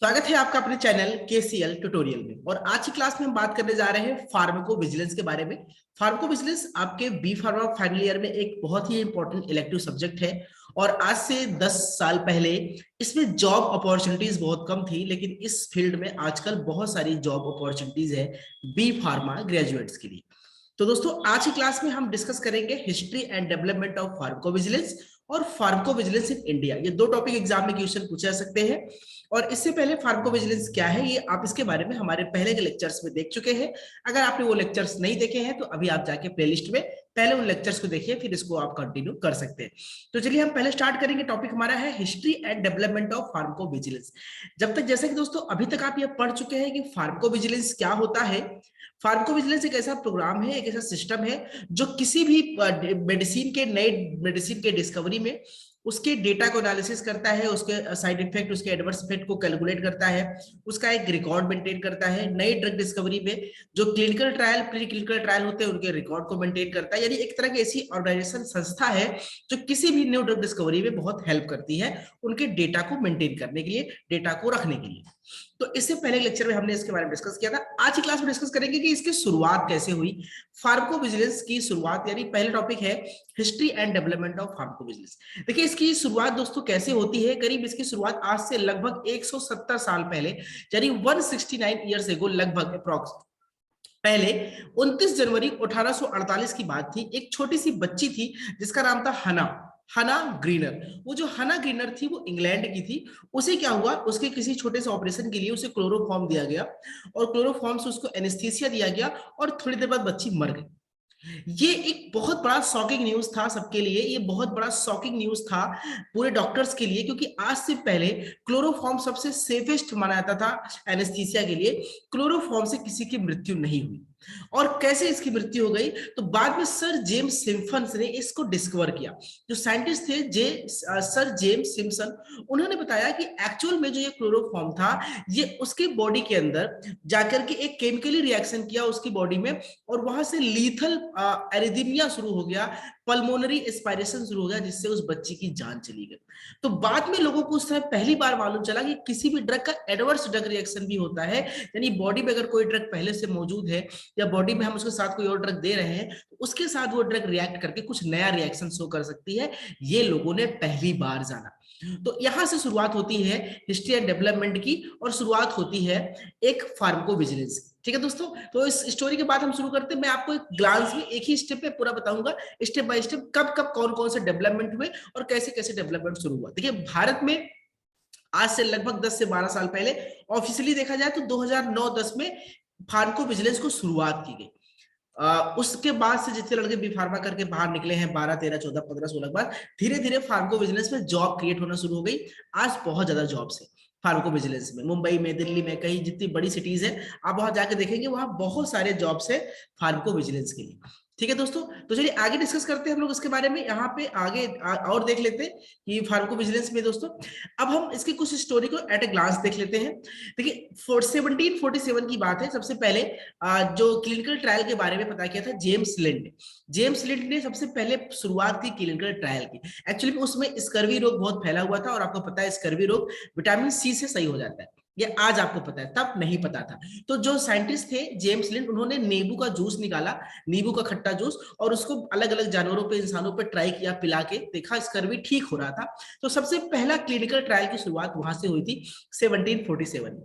स्वागत है आपका अपने चैनल केसीएल ट्यूटोरियल में। और आज की क्लास में हम बात करने जा रहे हैं फार्माकोविजिलेंस के बारे में। फार्माकोविजिलेंस आपके बी फार्मा फाइनल ईयर में एक बहुत ही इंपॉर्टेंट इलेक्टिव सब्जेक्ट है और आज से 10 साल पहले इसमें जॉब अपॉर्चुनिटीज बहुत कम थी, लेकिन इस फील्ड में आजकल बहुत सारी जॉब अपॉर्चुनिटीज है बी फार्मा ग्रेजुएट्स के लिए। तो दोस्तों आज की क्लास में हम डिस्कस करेंगे history and development of pharmacovigilance और फार्माकोविजिलेंस इन इंडिया। ये दो टॉपिक एग्जाम में क्वेश्चन पूछे जा सकते हैं। और इससे पहले फार्माकोविजिलेंस क्या है ये आप इसके बारे में हमारे पहले के लेक्चर्स में देख चुके हैं। अगर आपने वो लेक्चर्स नहीं देखे हैं तो अभी आप जाके प्लेलिस्ट में पहले उन लेक्चर्स को देखिए, फिर इसको आप कंटिन्यू कर सकते हैं। तो चलिए हम पहले स्टार्ट करेंगे। टॉपिक हमारा है history and development of pharmacovigilance. जब तक जैसे कि दोस्तों अभी तक आप ये पढ़ चुके हैं कि फार्माकोविजिलेंस क्या होता है। फार्माकोविजिलेंस एक ऐसा प्रोग्राम है, एक ऐसा सिस्टम है जो किसी भी मेडिसिन के नए मेडिसिन के डिस्कवरी में उसके डेटा को एनालिसिस करता है, उसके साइड इफेक्ट, उसके एडवर्स इफेक्ट को कैलकुलेट करता है, उसका एक रिकॉर्ड मेंटेन करता है। नई ड्रग डिस्कवरी में जो clinical trial, pre clinical trial होते हैं उनके रिकॉर्ड को मेंटेन करता है। यानी एक तरह की ऐसी ऑर्गेनाइजेशन, संस्था है जो किसी भी न्यू ड्रग डिस्कवरी में बहुत हेल्प करती है उनके डेटा को मेंटेन करने के लिए, डेटा को रखने के लिए। तो इससे पहले लेक्चर में हमने इसके बारे में डिस्कस किया था। आज की क्लास में डिस्कस करेंगे कि इसकी शुरुआत कैसे हुई, फार्माकोविजिलेंस की शुरुआत। यानी पहला टॉपिक है history and development of pharmacovigilance. देखिए इसकी शुरुआत दोस्तों कैसे होती है। करीब इसकी शुरुआत आज से लगभग 170 साल पहले, यानी 169 ईयर्स एगो, लगभग अप्रॉक्स पहले 29 जनवरी 1848 की बात थी। एक छोटी सी बच्ची थी जिसका नाम था हना ग्रीनर। वो जो हना ग्रीनर थी वो इंग्लैंड की थी। उसे क्या हुआ, उसके किसी छोटे से ऑपरेशन के लिए उसे क्लोरोफॉर्म दिया गया और क्लोरोफॉर्म से उसको एनेस्थीसिया दिया गया और थोड़ी देर बाद बच्ची मर गई। ये एक बहुत बड़ा शॉकिंग न्यूज था सबके लिए। ये बहुत बड़ा शॉकिंग न्यूज था पूरे डॉक्टर्स के लिए, क्योंकि आज से पहले क्लोरोफॉर्म सबसे सेफेस्ट माना जाता था एनेस्थीसिया के लिए। क्लोरोफॉर्म से किसी की मृत्यु नहीं हुई। और कैसे इसकी मृत्यु हो गई, तो बाद में सर जेम्स सिम्पसन ने इसको डिस्कवर किया। जो साइंटिस्ट थे सर जेम्स सिम्पसन, उन्होंने बताया कि एक्चुअल में जो ये क्लोरोफॉर्म था ये उसके बॉडी के अंदर जाकर के एक केमिकली रिएक्शन किया उसकी बॉडी में, और वहां से लीथल एरिथमिया शुरू हो गया, पल्मोनरी एस्पायरेशन शुरू हो गया, जिससे उस बच्ची की जान चली गई। तो बाद में लोगों को उस समय पहली बार मालूम चला कि किसी भी ड्रग का एडवर्स ड्रग रिएक्शन भी होता है। यानी बॉडी में अगर कोई ड्रग पहले से मौजूद है या बॉडी में हम उसके साथ कोई और ड्रग दे रहे हैं तो उसके साथ वो ड्रग रिएक्ट करके कुछ नया रिएक्शन शो कर सकती है। ये लोगों ने पहली बार जाना। तो यहां से शुरुआत होती है हिस्ट्री एंड डेवलपमेंट की, और शुरुआत होती है एक फार्माकोविजिलेंस। ठीक है दोस्तों, तो इस स्टोरी के बाद हम शुरू करते हैं। मैं आपको एक ग्लांस में एक ही स्टेप पे पूरा बताऊंगा, स्टेप बाय स्टेप, कब कब कौन कौन से डेवलपमेंट हुए और कैसे कैसे डेवलपमेंट शुरू हुआ। देखिए भारत में आज से लगभग 10 से 12 साल पहले ऑफिशियली देखा जाए तो 2009-10 में फार्माकोविजिलेंस को शुरुआत की गई। उसके बाद से जितने लड़के बी फार्मा करके बाहर निकले हैं 12, 13, 14, 15, 16 के बाद धीरे धीरे फार्माकोविजिलेंस में जॉब क्रिएट होना शुरू हो गई। आज बहुत ज्यादा जॉब्स है फार्माकोविजिलेंस में। मुंबई में, दिल्ली में, कहीं जितनी बड़ी सिटीज है आप वहां जाके देखेंगे वहां बहुत सारे जॉब्स है फार्माकोविजिलेंस के लिए। ठीक है दोस्तों, तो चलिए आगे डिस्कस करते हैं हम लोग इसके बारे में। यहाँ पे आगे और देख लेते हैं कि फार्माकोविजिलेंस में दोस्तों अब हम इसकी कुछ स्टोरी को एट ए ग्लांस देख लेते हैं। देखिए 1747 की बात है। सबसे पहले जो क्लिनिकल ट्रायल के बारे में पता किया था जेम्स लिंड ने। जेम्स लिंड ने सबसे पहले शुरुआत की क्लिनिकल ट्रायल की। एक्चुअली उसमें स्कर्वी रोग बहुत फैला हुआ था, और आपको पता है स्कर्वी रोग विटामिन सी से सही हो जाता है। ये आज आपको पता है, तब नहीं पता था। तो जो साइंटिस्ट थे जेम्स लिंड, उन्होंने नींबू का जूस निकाला, नींबू का खट्टा जूस, और उसको अलग अलग जानवरों पे, इंसानों पे ट्राई किया, पिला के देखा स्कर्वी ठीक हो रहा था। तो सबसे पहला क्लिनिकल ट्रायल की शुरुआत वहां से हुई थी 1747 में।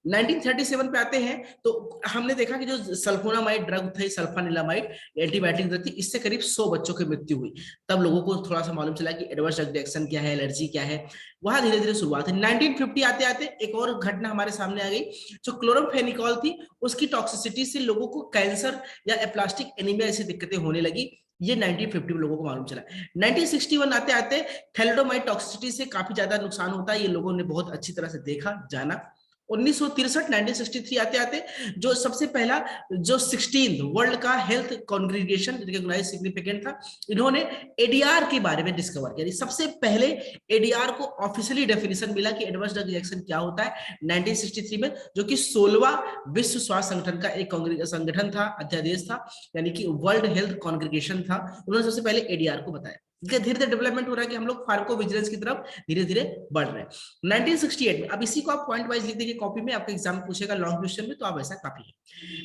1937 पे आते हैं तो हमने देखा कि जो सल्फोनामाइड ड्रग थे, सल्फानिलामाइड एंटीबायोटिक ड्रग थी, इससे करीब 100 बच्चों की मृत्यु हुई। तब लोगों को थोड़ा सा मालूम चला कि एडवर्स ड्रग रिएक्शन क्या है, एलर्जी क्या है। वहां धीरे धीरे शुरुआत है। 1950 आते आते एक और घटना हमारे सामने आ गई। जो क्लोरोफेनिकॉल थी उसकी टॉक्सिसिटी से लोगों को कैंसर या एप्लास्टिक एनीमिया ऐसी दिक्कतें होने लगी। ये 1950 में लोगों को मालूम चला। 1961 आते आते थैलेडोमाइड टॉक्सिसिटी से काफी ज्यादा नुकसान होता है, ये लोगों ने बहुत अच्छी तरह से देखा, जाना। 1963 आते आते जो सबसे पहला जो 16 वर्ल्ड का हेल्थ कॉन्ग्रीगेशन रिकॉग्नाइज सिग्निफिकेंट था, इन्होंने एडीआर के बारे में डिस्कवर किया। सबसे पहले एडीआर को ऑफिशियली डेफिनेशन मिला कि एडवर्स ड्रग रिएक्शन क्या होता है 1963 में, जो कि 16वां विश्व स्वास्थ्य संगठन का एक संगठन था, अध्यादेश था, यानी कि वर्ल्ड हेल्थ कॉन्ग्रीगेशन था। उन्होंने सबसे पहले एडीआर को बताया। धीरे धीरे डेवलपमेंट हो रहा है कि हम लोग फार्को विजिलेंस की तरफ धीरे धीरे बढ़ रहे हैं। 1968 में, अब इसी को आप पॉइंट वाइज लिख दीजिए कॉपी में, आपका एग्जाम पूछेगा लॉन्ग क्वेश्चन में, तो आप ऐसा काफी है।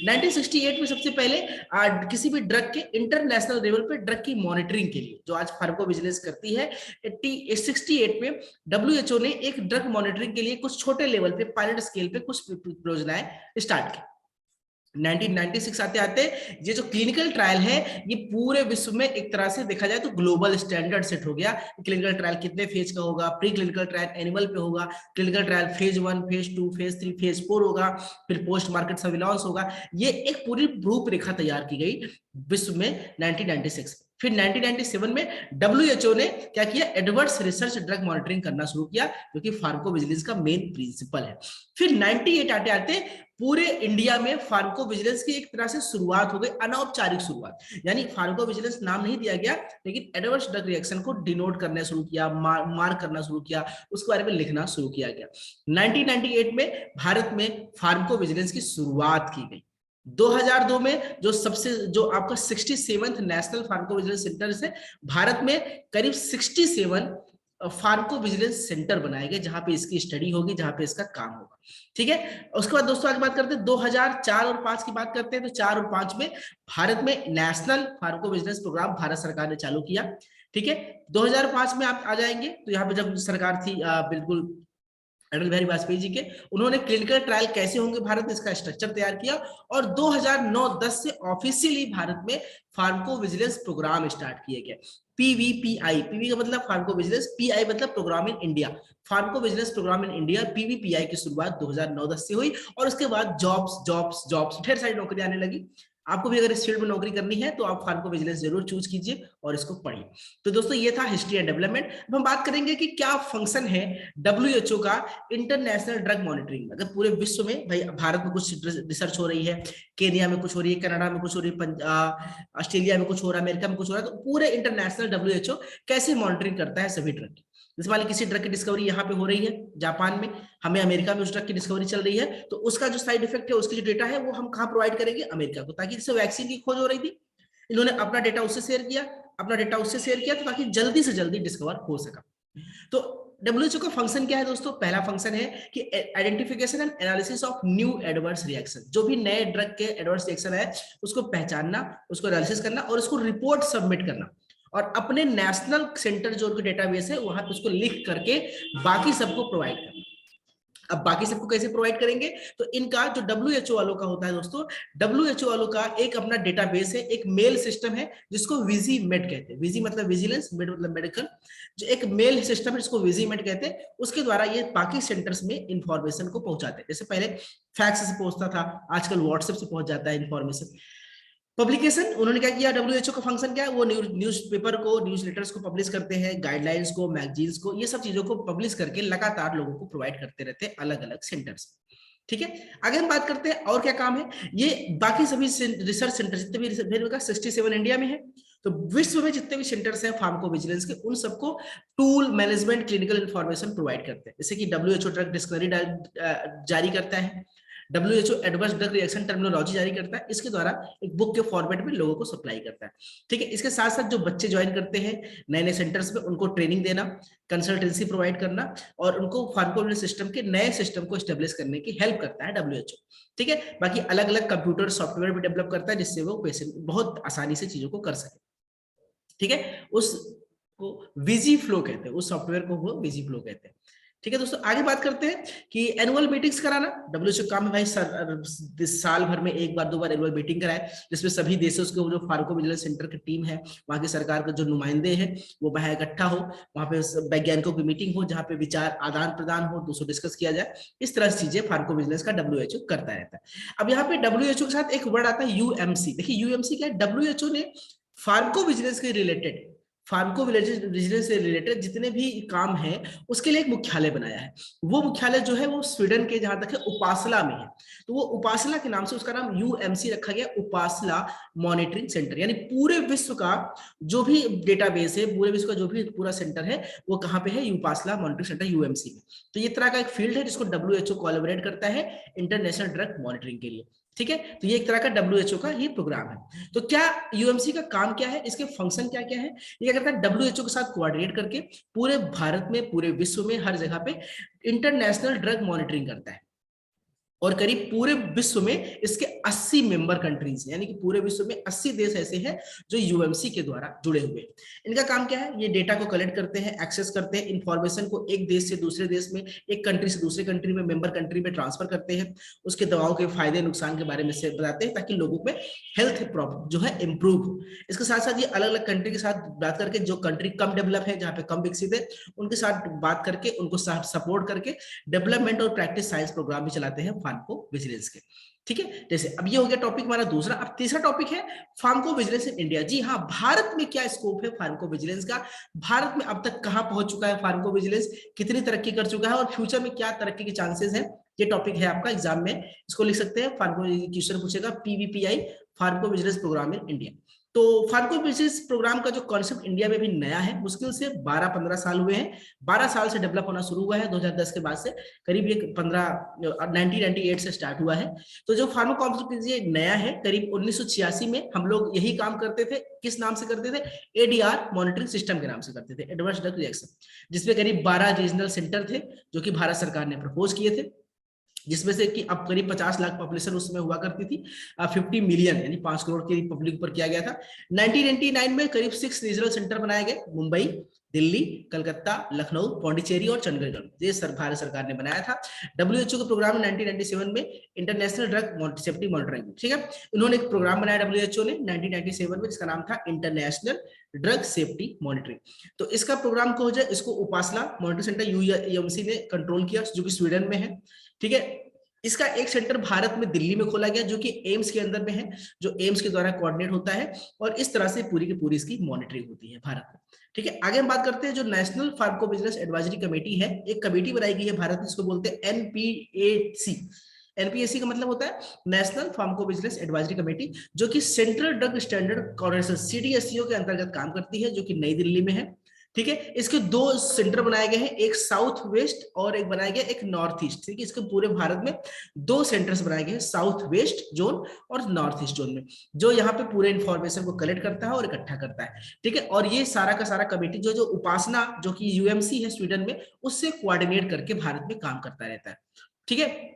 1968 में सबसे पहले किसी भी ड्रग के इंटरनेशनल लेवल पे ड्रग की मॉनिटरिंग के लिए जो आज फार्को विजिलेंस करती है, 68 में डब्ल्यूएचओ ने एक ड्रग मॉनिटरिंग के लिए कुछ छोटे लेवल पे पायलट स्केल पे कुछ योजनाएं स्टार्ट की। 1996 आते आते ये जो क्लिनिकल ट्रायल है ये पूरे विश्व में एक तरह से देखा जाए तो ग्लोबल स्टैंडर्ड सेट हो गया। क्लिनिकल ट्रायल कितने फेज का होगा, प्री क्लिनिकल ट्रायल एनिमल पे होगा, clinical trial phase 1, phase 2, phase 3, phase 4 होगा, फिर पोस्ट मार्केट सर्विलांस होगा। ये एक पूरी रूपरेखा तैयार की गई विश्व में 1996। फिर 1997 में डब्ल्यूएचओ ने क्या किया, एडवर्स रिसर्च ड्रग मॉनिटरिंग करना शुरू किया, जो कि फार्कोविजिलेंस का मेन प्रिंसिपल है। फिर 98 आते आते पूरे इंडिया में फार्कोविजिलेंस की एक तरह से शुरुआत हो गई, अनौपचारिक शुरुआत, यानी फार्कोविजिलेंस नाम नहीं दिया गया, लेकिन एडवर्स ड्रग रिएक्शन को डिनोट करना शुरू किया, मार्क करना शुरू किया, उसके बारे में लिखना शुरू किया गया। 1998 में भारत में फार्कोविजिलेंस की शुरुआत की गई। 2002 में जो आपका 67th नेशनल फार्कोविजिलेंस सेंटर है, भारत में करीब 67 फार्कोविजिलेंस सेंटर बनाए गए जहां पे इसकी स्टडी होगी, जहां पे इसका काम होगा। ठीक है, उसके बाद दोस्तों आज बात करते हैं 2004 और 5 की बात करते हैं। तो 4 और 5 में भारत में नेशनल फार्कोविजिलेंस प्रोग्राम भारत सरकार ने चालू किया। ठीक है, 2005 में आप आ जाएंगे तो यहाँ पे जब सरकार थी बिल्कुल अटल बिहारी वाजपेयी जी के, उन्होंने क्लिनिकल ट्रायल कैसे होंगे भारत में इसका स्ट्रक्चर तैयार किया, और 2009-10 से ऑफिशियली भारत में फार्कोविजिलेंस प्रोग्राम स्टार्ट किए गए। पीवीपीआई, पीवी का मतलब फार्कोविजिलेंस, पीआई मतलब program in India, pharmacovigilance program in India, PVPI की शुरुआत 2009-10 से हुई, और उसके बाद जॉब्स ढेर सारी नौकरी आने लगी। आपको भी अगर इस फील्ड में नौकरी करनी है तो आप फार्कोविजिलेंस जरूर चूज कीजिए और इसको पढ़िए। तो दोस्तों ये था हिस्ट्री एंड डेवलपमेंट। अब हम बात करेंगे कि क्या फंक्शन है डब्ल्यूएचओ का इंटरनेशनल ड्रग मॉनिटरिंग। अगर पूरे विश्व में, भाई भारत में कुछ रिसर्च हो रही है, केनिया में कुछ हो रही है, कनाडा में कुछ हो रही है, ऑस्ट्रेलिया में कुछ हो रहा है, अमेरिका में कुछ हो रहा है, तो पूरे इंटरनेशनल डब्ल्यूएचओ कैसे मॉनिटरिंग करता है सभी ड्रग की। जैसे मान लीजिए किसी ड्रग की डिस्कवरी यहाँ पे हो रही है जापान में, हमें अमेरिका में उस ड्रग की डिस्कवरी चल रही है, तो उसका जो साइड इफेक्ट है, उसकी जो डेटा है वो हम कहाँ प्रोवाइड करेंगे, अमेरिका को, ताकि जैसे वैक्सीन की खोज हो रही थी, इन्होंने अपना डेटा उससे शेयर किया, तो ताकि जल्दी से जल्दी डिस्कवर हो सका। तो डब्ल्यूएचओ का फंक्शन क्या है दोस्तों, पहला फंक्शन है कि identification and analysis of new adverse reaction, जो भी नए ड्रग के एडवर्स रिएक्शन है उसको पहचानना, उसको एनालिसिस करना और उसको रिपोर्ट सबमिट करना, और अपने नेशनल सेंटर जो उनके डेटाबेस है वहां पे उसको लिख करके बाकी सबको प्रोवाइड करना। अब बाकी सबको कैसे प्रोवाइड करेंगे, तो इनका जो डब्ल्यूएचओ वालों का होता है दोस्तों, डब्ल्यूएचओ वालों का एक अपना डेटाबेस है, एक मेल सिस्टम है जिसको विजीमेट कहते हैं। विजी मतलब विजिलेंस, मेड मतलब मेडिकल, जो एक मेल सिस्टम है जिसको विजीमेट कहते हैं, उसके द्वारा ये बाकी सेंटर्स में इंफॉर्मेशन को पहुंचाते हैं। जैसे पहले फैक्स से पहुंचता था, आजकल व्हाट्सएप से पहुंच जाता है इंफॉर्मेशन। पब्लिकेशन, उन्होंने क्या किया, डब्ल्यूएचओ का फंक्शन क्या है, वो न्यूज़पेपर को, न्यूज लेटर्स को पब्लिश करते हैं, गाइडलाइंस को, मैगजीन्स को, ये सब चीजों को पब्लिश करके लगातार लोगों को प्रोवाइड करते रहते हैं अलग अलग सेंटर्स। ठीक है, आगे हम बात करते हैं और क्या काम है। ये बाकी सभी रिसर्च सेंटर जितने भी 67 इंडिया में है, तो विश्व में जितने भी सेंटर्स हैं फार्माकोविजिलेंस के, उन सबको tool management clinical information provide करते हैं। जैसे कि डब्ल्यूएचओ ड्रग डिस्कवरी जारी करता है, WHO adverse drug reaction terminology जारी करता है, इसके द्वारा एक बुक के फॉर्मेट में लोगों को सप्लाई करता है। ठीक है, इसके साथ साथ जो बच्चे ज्वाइन करते हैं नए नए सेंटर्स में, उनको ट्रेनिंग देना, कंसल्टेंसी प्रोवाइड करना, और उनको फार्माकोविजिलेंस सिस्टम के नए सिस्टम को एस्टेब्लिश करने की हेल्प करता है डब्ल्यूएचओ। ठीक है, बाकी अलग अलग कंप्यूटर सॉफ्टवेयर भी डेवलप करता है जिससे वो पेशेंट बहुत आसानी से चीजों को कर सके। ठीक है, उस को विजी फ्लो कहते हैं, उस सॉफ्टवेयर को वो विजी फ्लो कहते हैं। ठीक है दोस्तों, आगे बात करते हैं कि एनुअल मीटिंग्स कराना। डब्ल्यूएचओ काम है भाई साल भर में एक बार 2 बार एनुअल मीटिंग कराए, जिसमें सभी देशों के जो फार्माकोविजिलेंस सेंटर की टीम है, वहां की सरकार के जो नुमाइंदे हैं वो वहां इकट्ठा हो, वहां पे वैज्ञानिकों की मीटिंग हो, जहां पे विचार आदान प्रदान हो, दूसरों डिस्कस किया जाए। इस तरह से चीजें फार्माकोविजिलेंस का डब्ल्यूएचओ करता रहता है। अब यहाँ पे डब्ल्यूएचओ के साथ एक वर्ड आता है यूएमसी। देखिए यूएमसी क्या है, डब्ल्यूएचओ ने फार्माकोविजिलेंस के रिलेटेड, फार्माकोविजिलेंस से रिलेटेड जितने भी काम है उसके लिए एक मुख्यालय बनाया है। वो मुख्यालय जो है वो स्वीडन के जहां तक है उपासला में है, तो वो उपासला के नाम से उसका नाम यूएमसी रखा गया, उपासला मॉनिटरिंग सेंटर। यानी पूरे विश्व का जो भी डेटाबेस है, पूरे विश्व का जो भी पूरा सेंटर है वो कहाँ पे है, उपासला मॉनिटरिंग सेंटर यूएमसी में। तो ये तरह का एक फील्ड है जिसको डब्ल्यूएचओ कोलैबोरेट करता है इंटरनेशनल ड्रग मॉनिटरिंग के लिए। ठीक है, तो ये एक तरह का WHO का ही प्रोग्राम है। तो क्या यूएमसी का काम क्या है, इसके फंक्शन क्या क्या है? ये क्या करता है, WHO के साथ कोऑर्डिनेट करके पूरे भारत में, पूरे विश्व में, हर जगह पे इंटरनेशनल ड्रग मॉनिटरिंग करता है। और करीब पूरे विश्व में इसके 80 मेंबर कंट्रीज, यानी कि पूरे विश्व में 80 देश ऐसे हैं जो यूएमसी के द्वारा जुड़े हुए हैं। इनका काम क्या है, ये डेटा को कलेक्ट करते हैं, एक्सेस करते हैं, इंफॉर्मेशन को एक देश से दूसरे देश में, एक कंट्री से दूसरे कंट्री में, मेंबर कंट्री में ट्रांसफर करते हैं, उसके दवाओं के फायदे नुकसान के बारे में से बताते हैं, ताकि लोगों में हेल्थ प्रॉब्लम जो है इंप्रूव हो। इसके साथ साथ ये अलग अलग कंट्री के साथ बात करके, जो कंट्री कम डेवलप है, जहाँ पे कम विकसित है, उनके साथ बात करके, उनको सपोर्ट करके डेवलपमेंट और प्रैक्टिस साइंस प्रोग्राम भी चलाते हैं फार्मको विजिलेंस के। ठीक है, जैसे अब ये हो गया टॉपिक हमारा दूसरा। अब तीसरा टॉपिक है फार्मको विजिलेंस इन इंडिया। जी हाँ, भारत में क्या स्कोप है फार्मको विजिलेंस का, भारत में अब तक कहां पहुंच चुका है फार्मको विजिलेंस, कितनी तरक्की कर चुका है और फ्यूचर में क्या तरक्की के चांसेस है, ये टॉपिक है आपका एग्जाम में। इसको लिख सकते हैं, फार्मको क्वेश्चन पूछेगा PVPI pharmacovigilance program in India. तो फार्मको विजिलेंस प्रोग्राम का जो कॉन्सेप्ट इंडिया में भी नया है, मुश्किल से 12-15 साल हुए हैं, 12 साल से डेवलप होना शुरू हुआ है 2010 के बाद से, करीब ये 1998 से स्टार्ट हुआ है। तो जो फार्मको कॉन्सेप्ट ये नया है, करीब 1986 में हम लोग यही काम करते थे, किस नाम से करते थे, ADR मॉनिटरिंग सिस्टम के नाम से करते थे, एडवांस ड्रग रिएक्शन, जिसमें करीब 12 रीजनल सेंटर थे जो कि भारत सरकार ने प्रपोज किए थे, जिसमें से कि अब करीब 50 लाख पॉपुलेशन उसमें हुआ करती थी, 50 मिलियन यानी 5 करोड़ की पब्लिक पर किया गया था। 1999 में करीब 6 रीजनल सेंटर बनाए गए, मुंबई, दिल्ली, कलकत्ता, लखनऊ, पौंडीचेरी और चंडीगढ़, ये भारत सरकार ने बनाया था। WHO के प्रोग्राम में 1997 में इंटरनेशनल ड्रग सेफ्टी मॉनिटरिंग, ठीक है, उन्होंने एक प्रोग्राम बनाया WHO ने 1997 में, जिसका नाम था इंटरनेशनल ड्रग सेफ्टी मॉनिटरिंग। तो इसका प्रोग्राम को हो जाए, इसको उपासना मॉनिटरिंग सेंटर UMC ने कंट्रोल किया, जो कि स्वीडन में है। ठीक है, इसका एक सेंटर भारत में दिल्ली में खोला गया, जो कि एम्स के अंदर में है, जो एम्स के द्वारा कोऑर्डिनेट होता है, और इस तरह से पूरी की पूरी इसकी मॉनिटरिंग होती है भारत में। ठीक है, आगे हम बात करते हैं जो national pharmaco business advisory committee है, एक कमेटी बनाई गई है भारत में, इसको बोलते हैं NPAC। NPAC का मतलब होता है national pharmaco business advisory committee, जो कि central drug standard coordination CDSCO के अंतर्गत काम करती है, जो कि नई दिल्ली में है। ठीक है, इसके 2 सेंटर बनाए गए हैं, एक साउथ वेस्ट और एक बनाया गया एक नॉर्थ ईस्ट। ठीक है, इसके पूरे भारत में 2 सेंटर्स बनाए गए हैं, साउथ वेस्ट जोन और नॉर्थ ईस्ट जोन में, जो यहाँ पे पूरे इंफॉर्मेशन को कलेक्ट करता है और इकट्ठा करता है। ठीक है, और ये सारा का सारा कमेटी जो उपासना, जो कि UMC है स्वीडन में, उससे कोऑर्डिनेट करके भारत में काम करता रहता है। ठीक है,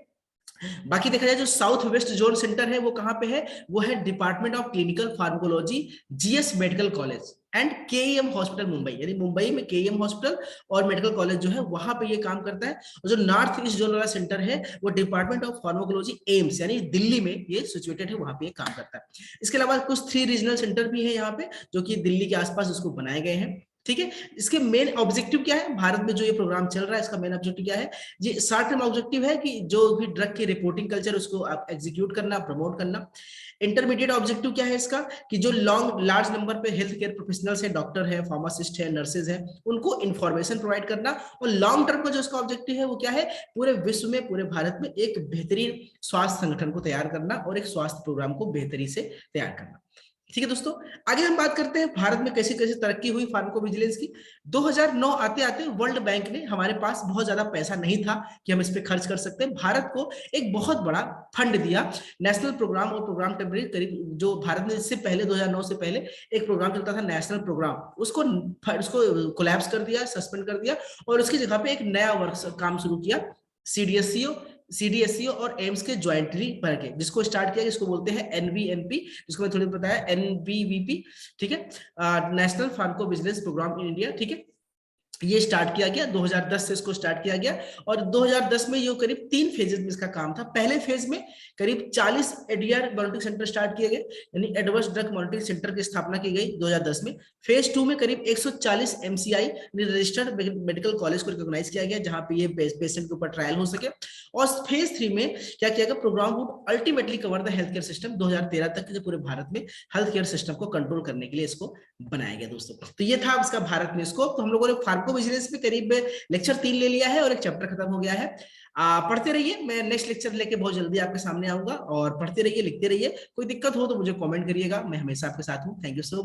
बाकी देखा जाए जो साउथ वेस्ट जोन सेंटर है वो कहां पे है, वो है department of clinical pharmacology, GS medical college and KEM hospital Mumbai, यानी मुंबई में KEM हॉस्पिटल और मेडिकल कॉलेज जो है वहां पे ये काम करता है। और जो नॉर्थ ईस्ट जोन वाला सेंटर है वो डिपार्टमेंट ऑफ फार्माकोलॉजी एम्स, यानी दिल्ली में ये सिचुएटेड है, वहां पे ये काम करता है। इसके अलावा कुछ 3 रीजनल सेंटर भी है यहाँ पे, जो कि दिल्ली के आसपास उसको बनाए गए हैं। ठीक है, इसके मेन ऑब्जेक्टिव क्या है, भारत में जो ये प्रोग्राम चल रहा है इसका मेन ऑब्जेक्टिव क्या है, ये शॉर्ट टर्म ऑब्जेक्टिव है कि जो भी ड्रग की रिपोर्टिंग कल्चर उसको आप एग्जीक्यूट करना, प्रमोट करना। इंटरमीडिएट ऑब्जेक्टिव क्या है इसका, कि जो लार्ज नंबर पे हेल्थ केयर प्रोफेशनल्स है, डॉक्टर है, फार्मासिस्ट है, नर्सेज है, उनको इंफॉर्मेशन प्रोवाइड करना। और लॉन्ग टर्म का जो इसका ऑब्जेक्टिव है वो क्या है, पूरे विश्व में, पूरे भारत में एक बेहतरीन स्वास्थ्य संगठन को तैयार करना और एक स्वास्थ्य प्रोग्राम को बेहतरी से तैयार करना। ठीक है दोस्तों, आगे हम बात करते हैं भारत में कैसे कैसे तरक्की हुई फार्माको विजिलेंस की। 2009 आते आते वर्ल्ड बैंक ने, हमारे पास बहुत ज्यादा पैसा नहीं था कि हम इस पे खर्च कर सकते हैं, भारत को एक बहुत बड़ा फंड दिया, नेशनल प्रोग्राम और प्रोग्राम टेम्परेरी, करीब जो भारत में इससे पहले 2009 से पहले एक प्रोग्राम चलता था नेशनल प्रोग्राम, उसको कोलैप्स कर दिया, सस्पेंड कर दिया, और उसकी जगह पे एक नया वर्क काम शुरू किया, CDSCO और एम्स के ज्वाइंटली करके, जिसको स्टार्ट किया, जिसको बोलते हैं NVNP, जिसको मैं थोड़ी बताया NBVP। ठीक है, national pharmaco business program in India. ठीक है, ये स्टार्ट किया गया 2010 से, इसको स्टार्ट किया गया, और 2010 में ये करीब 3 फेजेस में इसका काम था। पहले फेज में करीब 40 ADR मॉनिटरिंग सेंटर स्टार्ट किए गए, यानी एडवांस ड्रग मॉनिटरिंग सेंटर की स्थापना की गई 2010 में। फेज 2 में करीब 140 MCI रजिस्टर्ड मेडिकल कॉलेज को रिकॉग्नाइज किया गया, जहां पे ये पेशेंट के ऊपर ट्रायल हो सके। और फेज 3 में क्या किया गया, program would ultimately cover the health care system, 2013 तक के पूरे भारत में हेल्थ केयर सिस्टम को कंट्रोल करने के लिए इसको बनाया गया दोस्तों। तो ये था इसका भारत में स्कोप। तो हम लोगों ने फार्मको बिजनेस में करीब लेक्चर 3 ले लिया है और एक चैप्टर खत्म हो गया है। पढ़ते रहिए, मैं नेक्स्ट लेक्चर लेके बहुत जल्दी आपके सामने आऊंगा, और पढ़ते रहिए, लिखते रहिए। कोई दिक्कत हो तो मुझे कमेंट करिएगा, मैं हमेशा आपके साथ हूँ। Thank you so much.